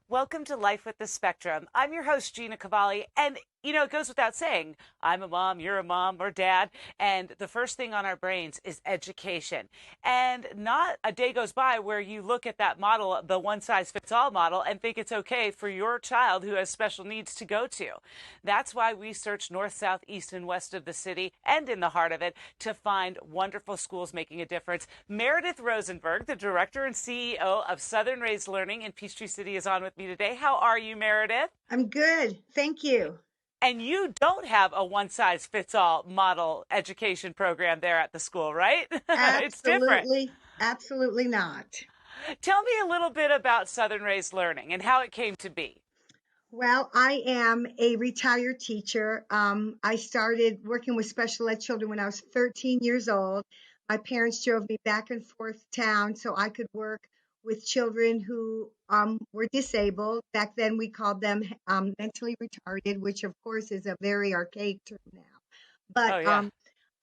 Welcome to Life with the Spectrum. I'm your host, Gina Cavalli, and it goes without saying, I'm a mom, you're a mom or dad, and the first thing on our brains is education. And not a day goes by where you look at that model, the one-size-fits-all model, and think it's okay for your child who has special needs to go to. That's why we search north, south, east, and west of the city and in the heart of it to find wonderful schools making a difference. Meredith Rosenberg, the director and CEO of Southern Raised Learning in Peachtree City, is on with me today. How are you, Meredith? I'm good. Thank you. And you don't have a one-size-fits-all model education program there at the school, right? It's different. Absolutely not. Tell me a little bit about Southern Raised Learning and how it came to be. Well, I am a retired teacher. I started working with special ed children when I was 13 years old. My parents drove me back and forth town so I could work with children who were disabled. Back then, we called them mentally retarded, which of course is a very archaic term now. But Oh, yeah.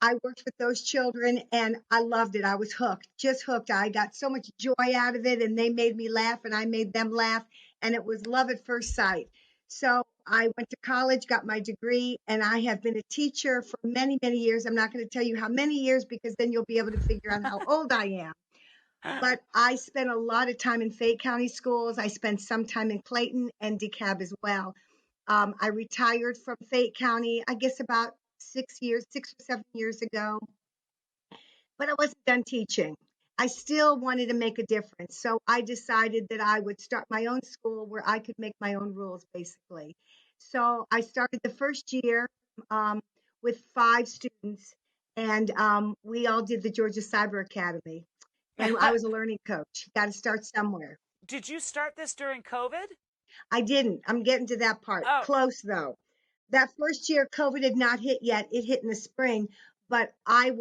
I worked with those children and I loved it. I was hooked, just hooked. I got so much joy out of it and they made me laugh and I made them laugh. And it was love at first sight. So I went to college, got my degree, and I have been a teacher for many, many years. I'm not going to tell you how many years because then you'll be able to figure out how old I am. But I spent a lot of time in Fayette County schools. I spent some time in Clayton and DeKalb as well. I retired from Fayette County, I guess about 6 or 7 years ago, but I wasn't done teaching. I still wanted to make a difference. So I decided that I would start my own school where I could make my own rules, basically. So I started the first year with 5 students, and we all did the Georgia Cyber Academy. And I was a learning coach. Got to start somewhere. Did you start this during COVID? I didn't. I'm getting to that part. Oh, Close, though. That first year, COVID had not hit yet. It hit in the spring, but I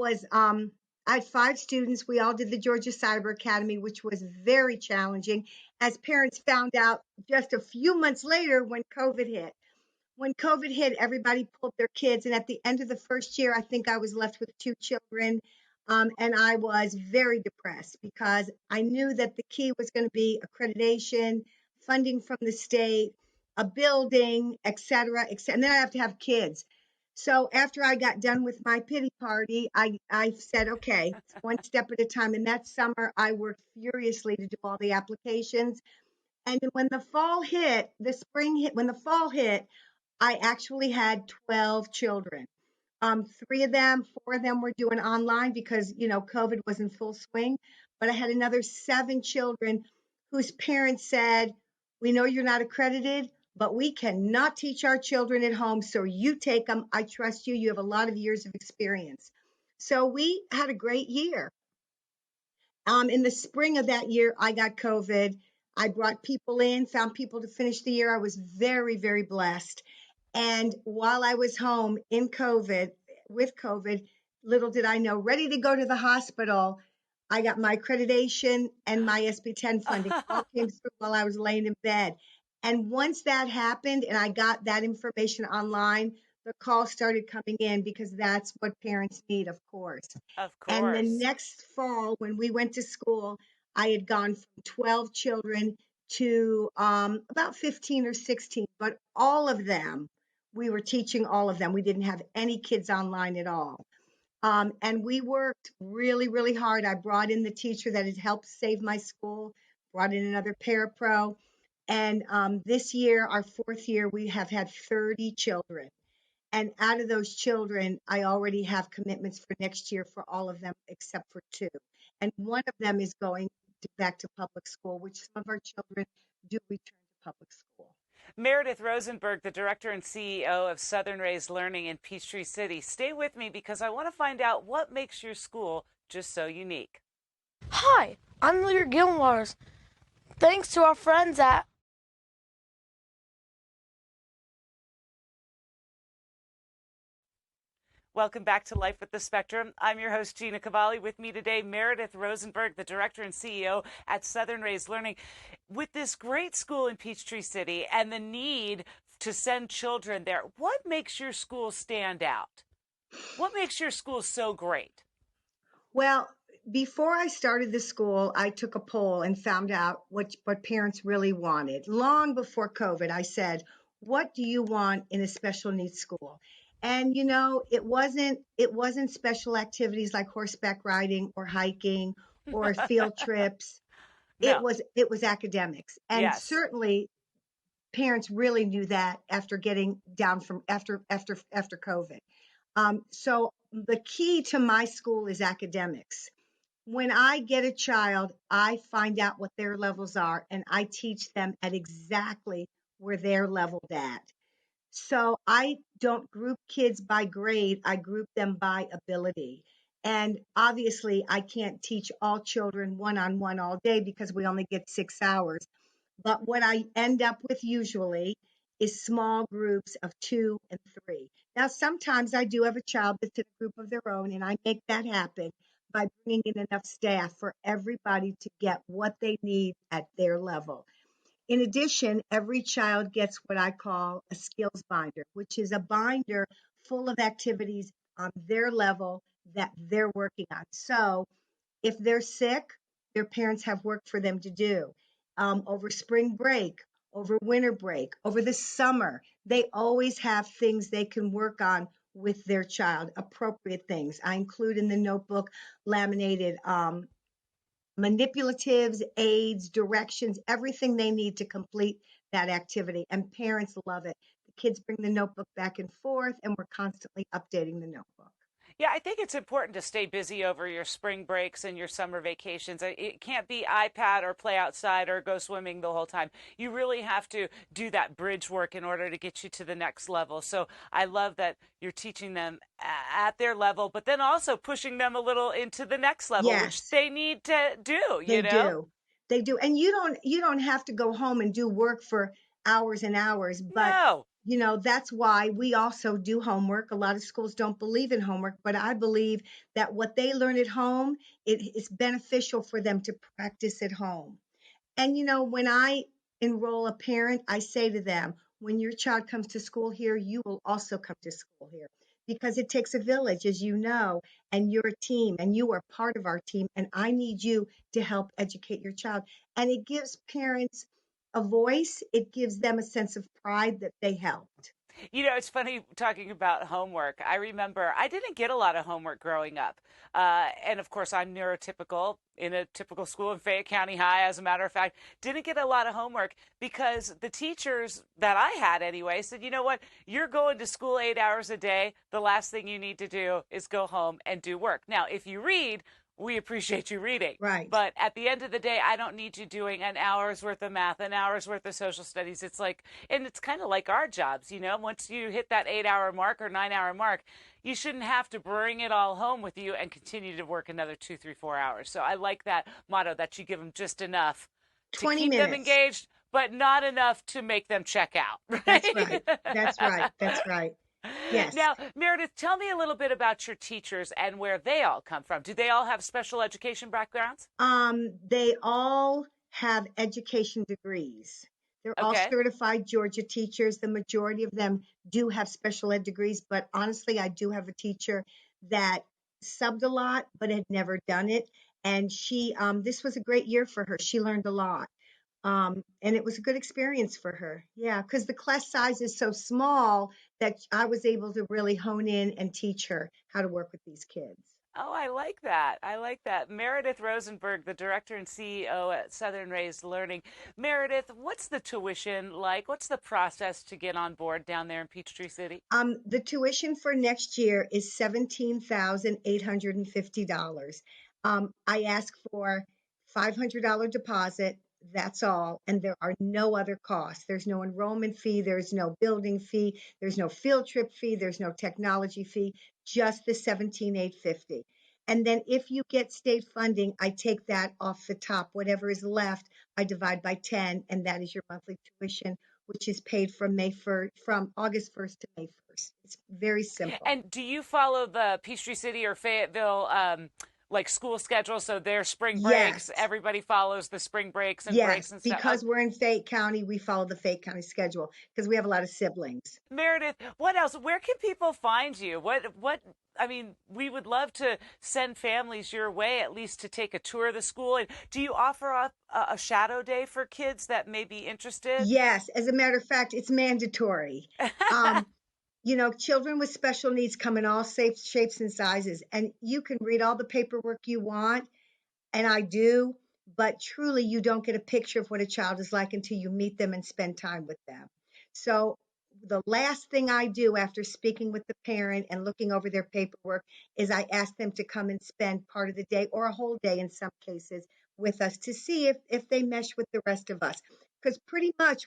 had 5 students. We all did the Georgia Cyber Academy, which was very challenging, as parents found out just a few months later when COVID hit. When COVID hit, everybody pulled their kids, and at the end of the first year, I think I was left with 2 children, and I was very depressed because I knew that the key was going to be accreditation, funding from the state, a building, et cetera, et cetera. And then I have to have kids. So after I got done with my pity party, I said, okay, one step at a time. And that summer, I worked furiously to do all the applications. And when the fall hit, the spring hit, when the fall hit, I actually had 12 children. 4 of them were doing online because, COVID was in full swing. But I had another 7 children whose parents said, we know you're not accredited, but we cannot teach our children at home. So you take them. I trust you. You have a lot of years of experience. So we had a great year. In the spring of that year, I got COVID. I brought people in, found people to finish the year. I was very, very blessed. And while I was home with COVID, little did I know, ready to go to the hospital, I got my accreditation and my SB10 funding all came through while I was laying in bed. And once that happened and I got that information online, the calls started coming in because that's what parents need, of course. of And the course. next fall, when we went to school, I had gone from 12 children to about 15 or 16, but all of them, we were teaching all of them. We didn't have any kids online at all. And we worked really, really hard. I brought in the teacher that had helped save my school, brought in another parapro. And this year, our 4th year, we have had 30 children. And out of those children, I already have commitments for next year for all of them except for 2. And one of them is going back to public school, which some of our children do return to public school. Meredith Rosenberg, the director and CEO of Southern Raised Learning in Peachtree City. Stay with me because I want to find out what makes your school just so unique. Hi, I'm Lear Gilmars. Thanks to our friends at Welcome back to Life with the Spectrum. I'm your host, Gina Cavalli. With me today, Meredith Rosenberg, the director and CEO at Southern Raised Learning. With this great school in Peachtree City and the need to send children there, what makes your school stand out? What makes your school so great? Well, before I started the school, I took a poll and found out what parents really wanted. Long before COVID, I said, "What do you want in a special needs school?" And it wasn't special activities like horseback riding or hiking or field trips. It No. was it was academics. And Yes. certainly parents really knew that after getting down from after COVID. So the key to my school is academics. When I get a child, I find out what their levels are and I teach them at exactly where they're leveled at. So I don't group kids by grade, I group them by ability. And obviously, I can't teach all children one on one all day because we only get 6 hours. But what I end up with usually is small groups of 2 and 3. Now, sometimes I do have a child that's in a group of their own, and I make that happen by bringing in enough staff for everybody to get what they need at their level. In addition, every child gets what I call a skills binder, which is a binder full of activities on their level that they're working on. So if they're sick, their parents have work for them to do. Over spring break, over winter break, over the summer, they always have things they can work on with their child, appropriate things. I include in the notebook laminated manipulatives, aids, directions, everything they need to complete that activity. And parents love it. The kids bring the notebook back and forth, and we're constantly updating the notebook. Yeah, I think it's important to stay busy over your spring breaks and your summer vacations. It can't be iPad or play outside or go swimming the whole time. You really have to do that bridge work in order to get you to the next level. So I love that you're teaching them at their level, but then also pushing them a little into the next level, which Yes, they need to do, they you know? do. They do. And you don't have to go home and do work for hours and hours, but No. that's why we also do homework. A lot of schools don't believe in homework, but I believe that what they learn at home, it is beneficial for them to practice at home. And when I enroll a parent, I say to them, when your child comes to school here, you will also come to school here because it takes a village, as you know, and you're a team and you are part of our team. And I need you to help educate your child. And it gives parents a voice, it gives them a sense of pride that they helped. It's funny talking about homework. I remember I didn't get a lot of homework growing up. And of course, I'm neurotypical in a typical school in Fayette County High, as a matter of fact. Didn't get a lot of homework because the teachers that I had anyway said, you know what? You're going to school 8 hours a day. The last thing you need to do is go home and do work. Now, if you read, we appreciate you reading. Right. But at the end of the day, I don't need you doing an hour's worth of math, an hour's worth of social studies. It's like, and it's kind of like our jobs, once you hit that 8 hour mark or 9 hour mark, you shouldn't have to bring it all home with you and continue to work another 2, 3, 4 hours. So I like that motto that you give them just enough to 20 keep them minutes. engaged, but not enough to make them check out, That's right? right. That's right. That's right. Yes. Now, Meredith, tell me a little bit about your teachers and where they all come from. Do they all have special education backgrounds? They all have education degrees. They're all Okay. certified Georgia teachers. The majority of them do have special ed degrees, but honestly, I do have a teacher that subbed a lot but had never done it. And this was a great year for her. She learned a lot. And it was a good experience for her. Yeah, because the class size is so small that I was able to really hone in and teach her how to work with these kids. Oh, I like that. I like that. Meredith Rosenberg, the director and CEO at Southern Raised Learning. Meredith, what's the tuition like? What's the process to get on board down there in Peachtree City? The tuition for next year is $17,850. I ask for $500 deposit. That's all. And there are no other costs. There's no enrollment fee. There's no building fee. There's no field trip fee. There's no technology fee, just the 17,850. And then if you get state funding, I take that off the top. Whatever is left, I divide by 10, and that is your monthly tuition, which is paid from August 1st to May 1st. It's very simple. And do you follow the Peachtree City or Fayetteville like school schedule, so their spring breaks, Yes. everybody follows the spring breaks and breaks Yes, and stuff. because we're in Fayette County, we follow the Fayette County schedule because we have a lot of siblings. Meredith, what else? Where can people find you? I mean, we would love to send families your way, at least to take a tour of the school. And do you offer up a shadow day for kids that may be interested? Yes, as a matter of fact, it's mandatory. Um, children with special needs come in all shapes and sizes, and you can read all the paperwork you want, and I do, but truly you don't get a picture of what a child is like until you meet them and spend time with them. So the last thing I do after speaking with the parent and looking over their paperwork is I ask them to come and spend part of the day or a whole day in some cases with us to see if they mesh with the rest of us. Because pretty much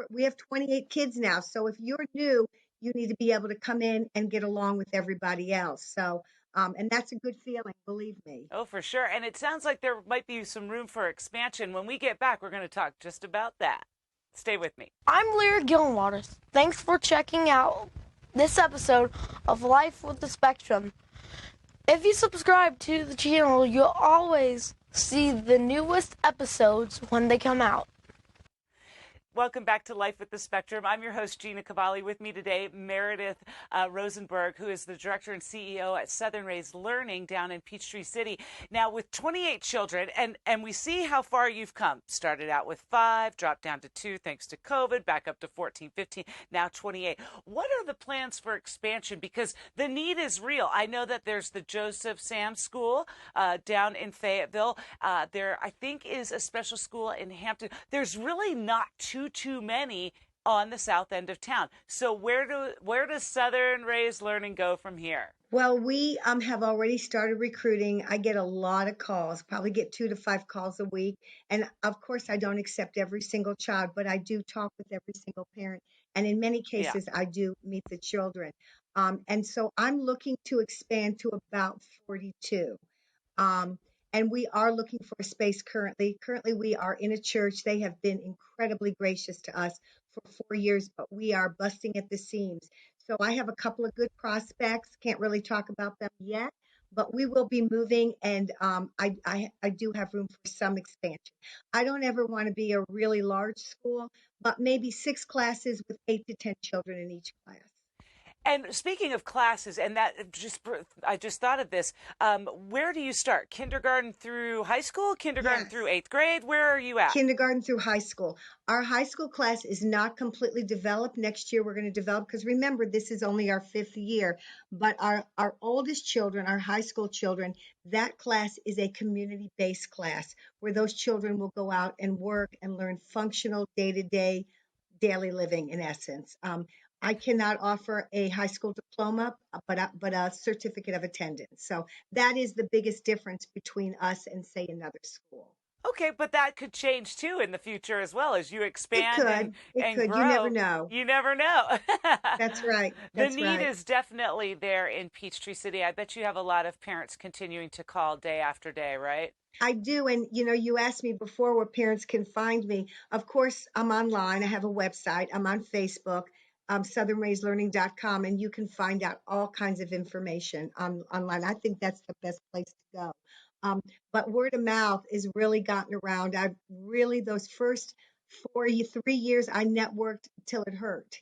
we have 28 kids now. So if you're new, you need to be able to come in and get along with everybody else. So and that's a good feeling, believe me. Oh, for sure. And it sounds like there might be some room for expansion. When we get back, we're going to talk just about that. Stay with me. I'm Lear Gillenwaters. Thanks for checking out this episode of Life with the Spectrum. If you subscribe to the channel, you'll always see the newest episodes when they come out. Welcome back to Life with the Spectrum. I'm your host, Gina Cavalli. With me today, Meredith Rosenberg, who is the director and CEO at Southern Raised Learning down in Peachtree City. Now, with 28 children, and we see how far you've come. Started out with 5, dropped down to 2 thanks to COVID, back up to 14, 15, now 28. What are the plans for expansion? Because the need is real. I know that there's the Joseph Sam School down in Fayetteville. There, I think, is a special school in Hampton. There's really not too many on the south end of town. So where does Southern Raised Learning go from here? Well, we have already started recruiting. I get a lot of calls, probably get 2 to 5 calls a week. And of course, I don't accept every single child, but I do talk with every single parent. And in many Yeah. cases, I do meet the children. And so I'm looking to expand to about 42. And we are looking for a space currently. Currently, we are in a church. They have been incredibly gracious to us for 4 years, but we are busting at the seams. So I have a couple of good prospects. Can't really talk about them yet, but we will be moving, and I do have room for some expansion. I don't ever want to be a really large school, but maybe 6 classes with 8 to 10 children in each class. And speaking of classes, and I just thought of this. Where do you start? Kindergarten through high school? Kindergarten Yes. through 8th grade? Where are you at? Kindergarten through high school. Our high school class is not completely developed. Next year, we're going to develop, because remember, this is only our 5th year. But our oldest children, our high school children, that class is a community-based class where those children will go out and work and learn functional day-to-day daily living, in essence. I cannot offer a high school diploma, but a certificate of attendance. So that is the biggest difference between us and, say, another school. Okay, but that could change too in the future as well as you It expand could. It and could. You never grow. know. You never know. That's right. The That's need right. is definitely there in Peachtree City. I bet you have a lot of parents continuing to call day after day, right? I do. And, you asked me before where parents can find me. Of course, I'm online. I have a website. I'm on Facebook, southernraisedlearning.com, and you can find out all kinds of information online. I think that's the best place to go. But word of mouth is really gotten around. I've really, those first 3 years, I networked till it hurt,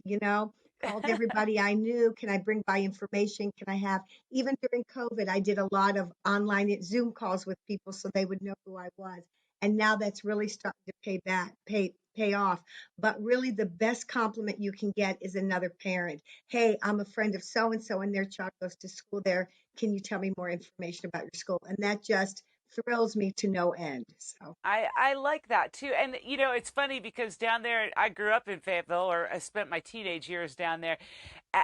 called everybody I knew. Can I bring by information? Can I have, even during COVID, I did a lot of online Zoom calls with people so they would know who I was. And now that's really starting to pay off. But really, the best compliment you can get is another parent. Hey, I'm a friend of so and so, and their child goes to school there. Can you tell me more information about your school? And that just thrills me to no end. So I like that too. And it's funny because down there, I grew up in Fayetteville, or I spent my teenage years down there.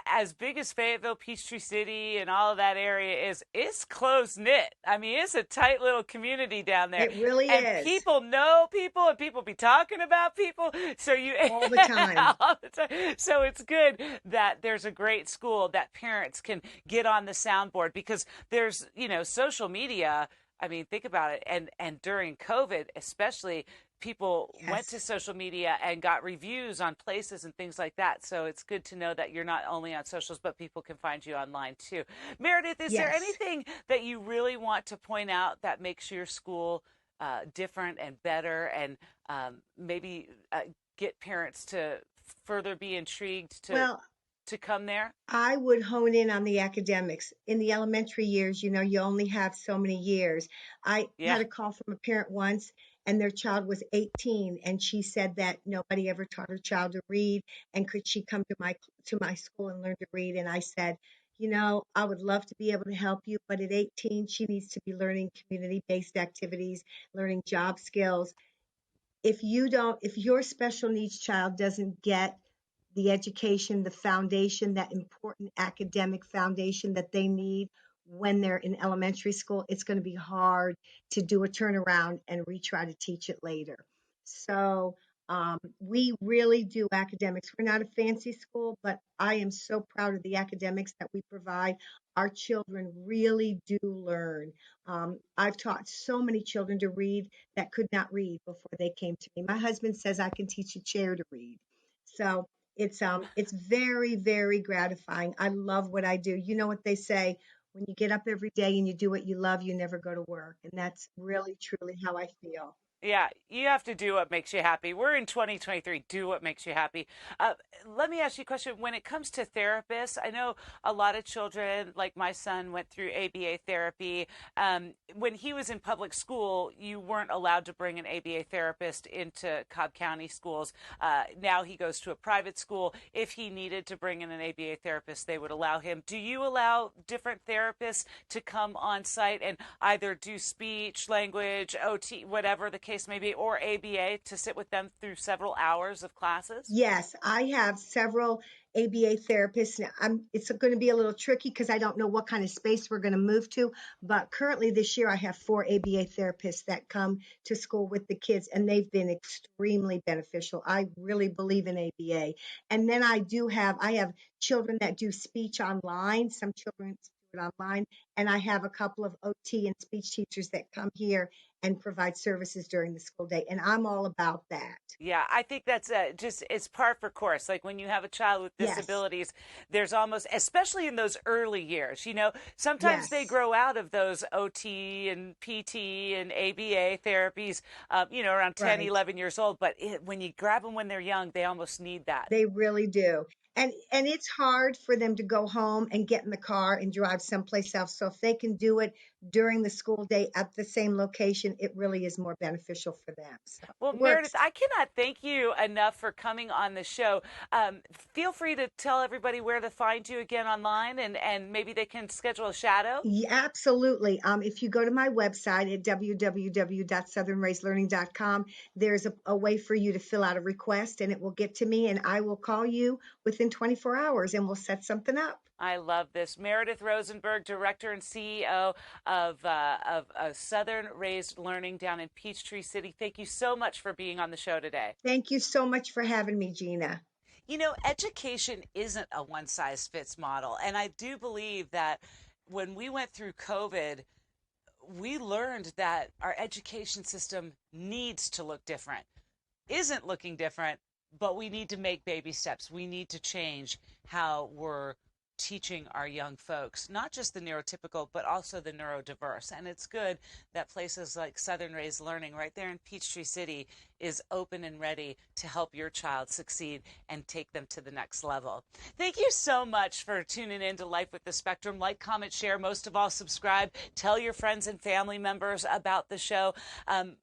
As big as Fayetteville, Peachtree City, and all of that area is, it's close knit. I mean, it's a tight little community down there. it really And is. people know people, and people be talking about people. So All the time. all the time. So it's good that there's a great school that parents can get on the soundboard, because there's, social media. I mean, think about it. And during COVID, especially, people went to Yes. social media and got reviews on places and things like that. So it's good to know that you're not only on socials, but people can find you online too. Meredith, is there Yes. anything that you really want to point out that makes your school different and better, and maybe get parents to further be intrigued Well, to come there? I would hone in on the academics. In the elementary years, you only have so many years. I Yeah. had a call from a parent once, and their child was 18, and she said that nobody ever taught her child to read, and could she come to my school and learn to read? And I said, I would love to be able to help you, but at 18, she needs to be learning community-based activities, learning job skills. If your special needs child doesn't get the education, the foundation, that important academic foundation that they need when they're in elementary school, it's going to be hard to do a turnaround and retry to teach it later. So we really do academics. We're not a fancy school, but I am so proud of the academics that we provide. Our children really do learn. I've taught so many children to read that could not read before they came to me. My husband says I can teach a chair to read. So it's very, very gratifying. I love what I do. You know what they say, when you get up every day and you do what you love, you never go to work. And that's really, truly how I feel. Yeah, you have to do what makes you happy. We're in 2023. Do what makes you happy. Uh, Let me ask you a question. When it comes to therapists, I know a lot of children, like my son, went through ABA therapy. When he was in public school, you weren't allowed to bring an ABA therapist into Cobb County schools. Now he goes to a private school. If he needed to bring in an ABA therapist, they would allow him. Do you allow different therapists to come on site and either do speech, language, OT, whatever the case may be, or ABA, to sit with them through several hours of classes? Yes, I have several ABA therapists. Now, it's going to be a little tricky because I don't know what kind of space we're going to move to. But currently this year, I have 4 ABA therapists that come to school with the kids, and they've been extremely beneficial. I really believe in ABA. And then I have children that do speech online. Some children do it online. And I have a couple of OT and speech teachers that come here and provide services during the school day. And I'm all about that. Yeah, I think that's just it's par for course. Like when you have a child with Yes, disabilities, there's almost, especially in those early years, sometimes they yes. grow out of those OT and PT and ABA therapies, around 10, Right. 11 years old. But when you grab them when they're young, they almost need that. They really do. And it's hard for them to go home and get in the car and drive someplace else. So if they can do it during the school day at the same location, it really is more beneficial for them. So Well, it Meredith, works. I cannot thank you enough for coming on the show. Feel free to tell everybody where to find you again online, and maybe they can schedule a shadow. Yeah, absolutely. If you go to my website at www.southernraiselearning.com, there's a way for you to fill out a request and it will get to me, and I will call you within 24 hours and we'll set something up. I love this. Meredith Rosenberg, Director and CEO of Southern Raised Learning down in Peachtree City. Thank you so much for being on the show today. Thank you so much for having me, Gina. Education isn't a one size fits model. And I do believe that when we went through COVID, we learned that our education system needs to look different, isn't looking different, but we need to make baby steps. We need to change how we're teaching our young folks, not just the neurotypical, but also the neurodiverse. And it's good that places like Southern Raised Learning right there in Peachtree City is open and ready to help your child succeed and take them to the next level. Thank you so much for tuning in to Life with the Spectrum. Like, comment, share, most of all, subscribe. Tell your friends and family members about the show.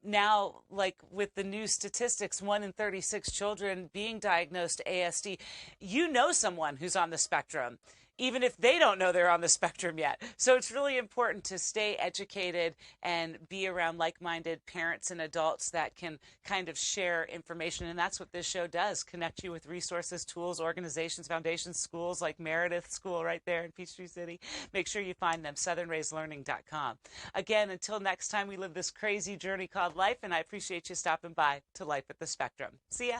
Now, like with the new statistics, 1 in 36 children being diagnosed ASD, you know someone who's on the spectrum, even if they don't know they're on the spectrum yet. So it's really important to stay educated and be around like-minded parents and adults that can kind of share information. And that's what this show does, connect you with resources, tools, organizations, foundations, schools like Meredith School right there in Peachtree City. Make sure you find them, southernraiselearning.com. Again, until next time, we live this crazy journey called life, and I appreciate you stopping by to Life with the Spectrum. See ya.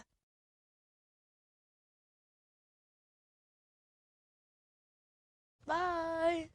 Bye.